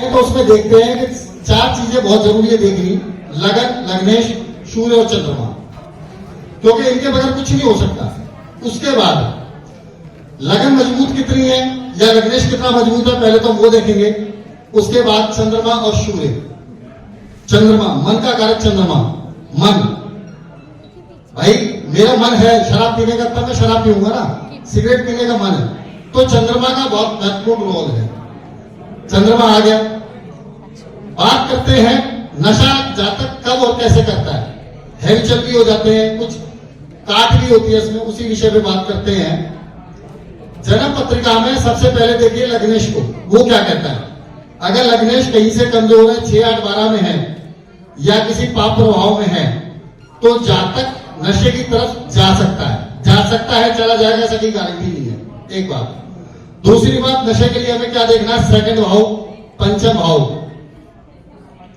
तो उसमें देखते हैं कि चार चीजें बहुत जरूरी है देखनी, लगन, लग्नेश, सूर्य और चंद्रमा, क्योंकि इनके बगैर कुछ नहीं हो सकता। उसके बाद लगन मजबूत कितनी है या लग्नेश कितना मजबूत है, पहले तो हम वो देखेंगे। उसके बाद चंद्रमा और सूर्य। चंद्रमा, मन का कारक चंद्रमा, मन। भाई मेरा मन है शराब पीने का, तब मैं शराब पीऊंगा ना, सिगरेट पीने का मन है, तो चंद्रमा का बहुत महत्वपूर्ण रोल है। चंद्रमा आ गया। बात करते हैं नशा जातक कब और कैसे करता है। हैविचल भी हो जाते हैं, कुछ काट भी होती है इसमें, उसी विषय पे बात करते हैं। जन्म पत्रिका में सबसे पहले देखिए लग्नेश को, वो क्या कहता है। अगर लग्नेश कहीं से कमजोर है, 6, 8, 12 में है या किसी पाप प्रभाव में है, तो जातक नशे की तरफ जा सकता है, चला जाएगा, ऐसा की गारंटी नहीं है। एक बात। दूसरी बात, नशे के लिए हमें क्या देखना है, सेकंड भाव, पंचम भाव,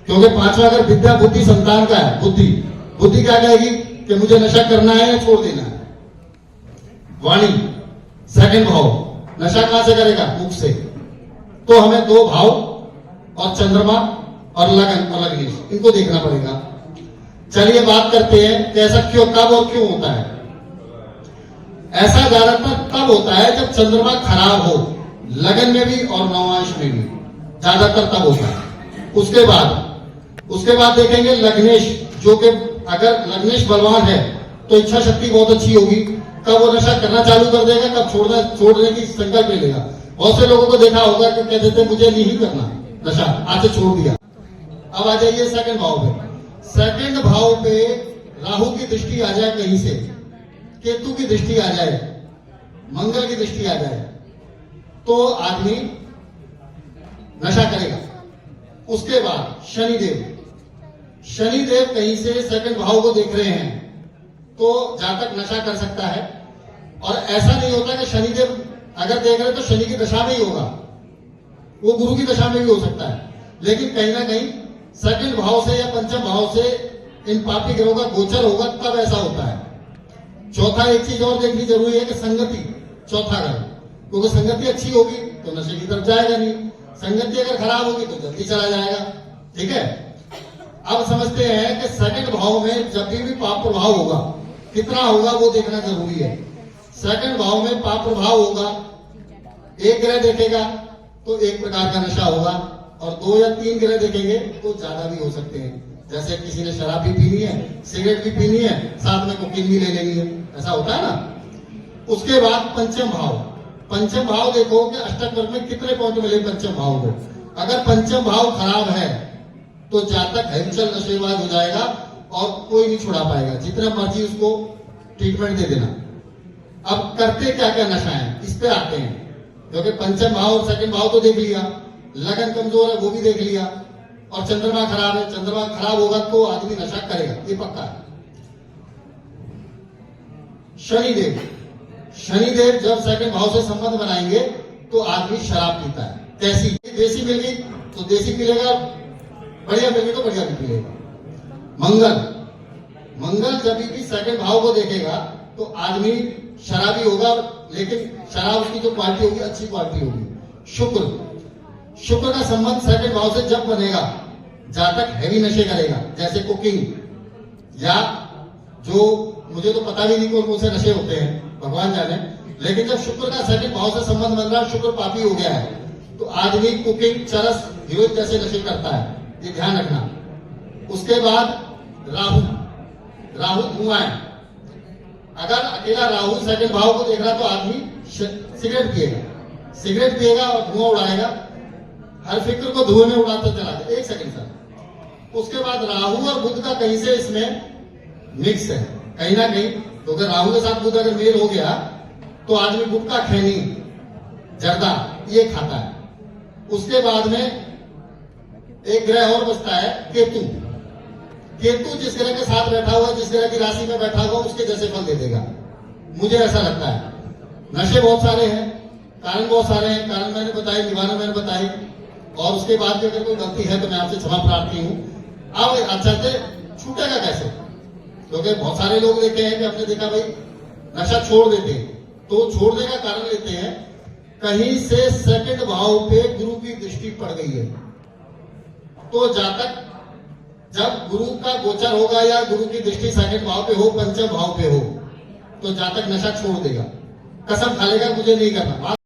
क्योंकि पांचवा अगर विद्या बुद्धि संतान का है, बुद्धि क्या कहेगी कि मुझे नशा करना है या छोड़ देना है। वाणी, सेकंड भाव, नशा कहां से करेगा, मुख से। तो हमें दो भाव और चंद्रमा और लगन और लग्नेश, इनको देखना पड़ेगा। चलिए बात करते हैं कि ऐसा क्यों, कब और क्यों होता है। ऐसा ज्यादातर तब होता है जब चंद्रमा खराब हो, लगन में भी और नवांश में भी, ज्यादातर तब होता है। उसके बाद देखेंगे लग्नेश, जो कि अगर लग्नेश बलवान है तो इच्छा शक्ति बहुत अच्छी होगी। कब वो नशा करना चालू कर देगा, कब छोड़ने की संकल्प ले लेगा। बहुत से लोगों को देखा होगा कि कहते थे मुझे नहीं करना नशा, आज से छोड़ दिया। अब आ जाइए सेकंड भाव पे। सेकंड भाव पे राहु की दृष्टि आ जाए, कहीं से केतु की दृष्टि आ जाए, मंगल की दृष्टि आ जाए, तो आदमी नशा करेगा। उसके बाद शनिदेव कहीं से सेकंड भाव को देख रहे हैं, तो जातक नशा कर सकता है। और ऐसा नहीं होता कि शनिदेव अगर देख रहे तो शनि की दशा में ही होगा, वो गुरु की दशा में भी हो सकता है। लेकिन कहीं ना कहीं सेकंड भाव से या पंचम भाव से इन पापी ग्रहों का गोचर होगा, तब ऐसा होता है। चौथा एक चीज और देखनी जरूरी है कि संगति, चौथा घर, क्योंकि संगति अच्छी होगी तो नशे की तरफ जाएगा नहीं, संगति अगर खराब होगी तो जल्दी चला जाएगा। ठीक है। अब समझते हैं कि सेकंड भाव में जब भी पाप प्रभाव होगा, कितना होगा वो देखना जरूरी है। सेकंड भाव में पाप प्रभाव होगा, एक ग्रह देखेगा तो एक प्रकार का नशा होगा, और 2 या 3 ग्रह देखेंगे तो ज्यादा भी हो सकते हैं। जैसे किसी ने शराब भी पीनी है, सिगरेट भी पीनी है, साथ में कोकीन भी ले लेनी है, ऐसा होता है ना। उसके बाद पंचम भाव देखो कि अष्टक वर्ग में कितने पॉइंट मिले पंचम भाव को। अगर पंचम भाव खराब है तो जातक हैंचल नशेबाज हो जाएगा और कोई नहीं छुड़ा पाएगा, जितना मर्जी उसको ट्रीटमेंट दे देना। अब करते क्या क्या नशा है, इस पे आते हैं। क्योंकि पंचम भाव और सेकंड भाव तो देख लिया, लगन कमजोर है वो भी देख लिया, और चंद्रमा खराब है, चंद्रमा खराब होगा तो आदमी नशा करेगा, ये पक्का है। शनिदेव जब सेकंड भाव से संबंध बनाएंगे तो आदमी शराब पीता है। कैसी, देसी मिल गई तो देसी पी लेगा, बढ़िया मिल गई तो बढ़िया भी पी लेगा। मंगल जब भी सेकंड भाव को देखेगा तो आदमी शराबी होगा, लेकिन शराब उसकी जो क्वालिटी होगी अच्छी क्वालिटी होगी। शुक्र का संबंध सेकंड भाव से जब बनेगा, जातक हैवी नशे करेगा, जैसे कुकिंग, या जो मुझे तो पता भी नहीं कौन से नशे होते हैं, भगवान जाने। लेकिन जब शुक्र का सेकंड भाव से संबंध बन रहा है, शुक्र पापी हो गया है, तो आदमी कुकिंग, चरस, हीरोइन जैसे नशे करता है, ये ध्यान रखना। उसके बाद राहु धुआं है। अगर अकेला राहु सेकंड भाव को देख रहा तो आदमी सिगरेट पिएगा और धुआं उड़ाएगा, हर फिक्र को धुएं में उड़ाता चला जाए। एक सेकंड सर। उसके बाद राहु और बुध का कहीं से इसमें मिक्स है, कहीं ना कहीं, क्योंकि राहु के साथ बुध अगर मेल हो गया तो आदमी गुटखा, खैनी, जर्दा ये खाता है। उसके बाद में एक ग्रह और बचता है केतु जिस ग्रह के साथ बैठा हुआ, जिस ग्रह की राशि में बैठा हुआ, उसके जैसे फल दे देगा, मुझे ऐसा लगता है। नशे बहुत सारे हैं, कारण बहुत सारे हैं, कारण मैंने बताए, निवारण मैंने बताए, और उसके बाद भी अगर कोई गलती है तो मैं आपसे क्षमा प्रार्थी हूं। अब अच्छा से छूटेगा कैसे, क्योंकि बहुत सारे लोग देखे हैं कि हमने देखा भाई नशा छोड़ देते हैं, तो छोड़ने का कारण लेते हैं कहीं से सेकंड भाव पे गुरु की दृष्टि पड़ गई है, तो जातक जब गुरु का गोचर होगा या गुरु की दृष्टि सेकंड भाव पे हो, पंचम भाव पे हो, तो जातक नशा छोड़ देगा, कसम खा लेगा मुझे नहीं करना।